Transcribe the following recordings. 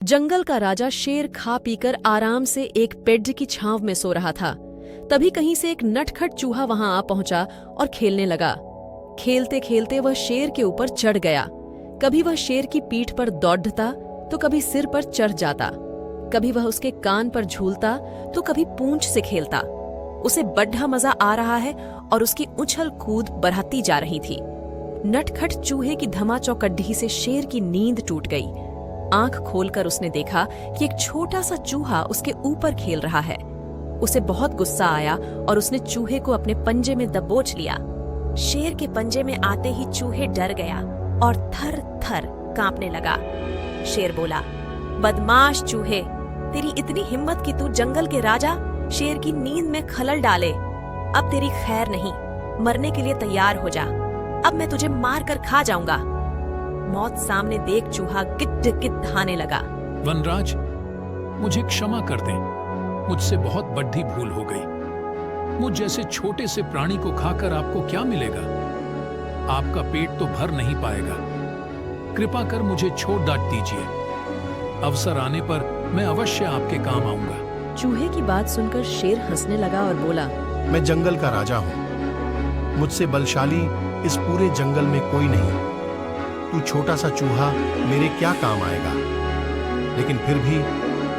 जंगल का राजा शेर खा पीकर आराम से एक पेड़ की छांव में सो रहा था। तभी कहीं से एक नटखट चूहा वहां आ पहुंचा और खेलने लगा। खेलते खेलते वह शेर के ऊपर चढ़ गया। कभी वह शेर की पीठ पर दौड़ता तो कभी सिर पर चढ़ जाता। कभी वह उसके कान पर झूलता तो कभी पूंछ से खेलता। उसे बड़ा मजा आ रहा है और उसकी उछल कूद बढ़ती जा रही थी। नटखट चूहे की धमाचौकड्डी से शेर की नींद टूट गई। आंख खोलकर उसने देखा कि एक छोटा सा चूहा उसके ऊपर खेल रहा है। उसे बहुत गुस्सा आया और उसने चूहे को अपने पंजे में दबोच लिया। शेर के पंजे में आते ही चूहे डर गया और थर थर कांपने लगा। शेर बोला, बदमाश चूहे, तेरी इतनी हिम्मत कि तू जंगल के राजा शेर की नींद में खलल डाले। अब तेरी खैर नहीं, मरने के लिए तैयार हो जा। अब मैं तुझे मार कर खा जाऊंगा। मौत सामने देख चूहा गिट गिट धाने लगा। वनराज, मुझे क्षमा कर दें, मुझसे बहुत बड़ी भूल हो गई। मुझ जैसे छोटे से प्राणी को खाकर आपको क्या मिलेगा? आपका पेट तो भर नहीं पाएगा। कृपा कर मुझे छोड़ डांट दीजिए। अवसर आने पर मैं अवश्य आपके काम आऊंगा। चूहे की बात सुनकर शेर हंसने लगा और बोला, मैं जंगल का राजा हूँ। मुझसे बलशाली इस पूरे जंगल में कोई नहीं। तू छोटा सा चूहा मेरे क्या काम आएगा? लेकिन फिर भी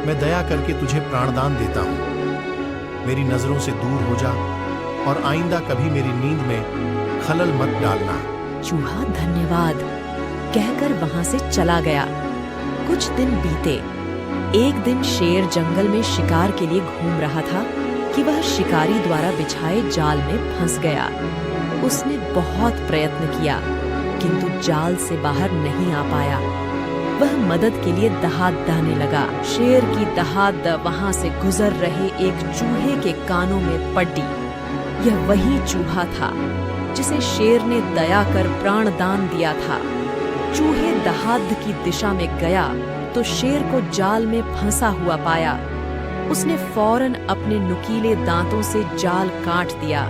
मैं दया करके तुझे प्राणदान देता हूँ। मेरी नजरों से दूर हो जा और आइंदा कभी मेरी नींद में खलल मत डालना। चूहा धन्यवाद कहकर वहां से चला गया। कुछ दिन बीते। एक दिन शेर जंगल में शिकार के लिए घूम रहा था कि वह शिकारी द्वारा बिछाए जाल में फंस गया। उसने बहुत प्रयत्न किया किंतु जाल से बाहर नहीं आ पाया। वह मदद के लिए दहाड़ने लगा। शेर की दहाड़ वहां से गुजर रहे एक चूहे के कानों में पड़ी। यह वही चूहा था जिसे शेर ने दया कर प्राणदान दिया था। चूहे दहाड़ की दिशा में गया तो शेर को जाल में फंसा हुआ पाया। उसने फौरन अपने नुकीले दांतों से जाल काट दिया।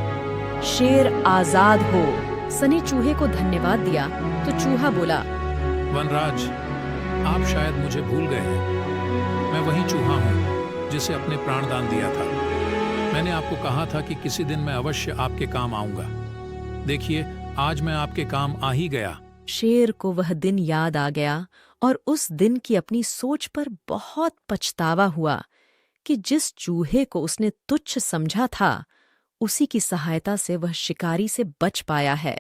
शेर आजाद हो। सनी चूहे को धन्यवाद दिया तो चूहा बोला, वनराज, आप शायद मुझे भूल गए हैं। मैं वही चूहा हूँ जिसे अपने प्राणदान दिया था। मैंने आपको कहा था कि किसी दिन मैं अवश्य आपके काम आऊंगा। देखिए, आज मैं आपके काम आ ही गया। शेर को वह दिन याद आ गया और उस दिन की अपनी सोच पर बहुत पछतावा हुआ कि जिस चूहे को उसने तुच्छ समझा था, उसी की सहायता से वह शिकारी से बच पाया है।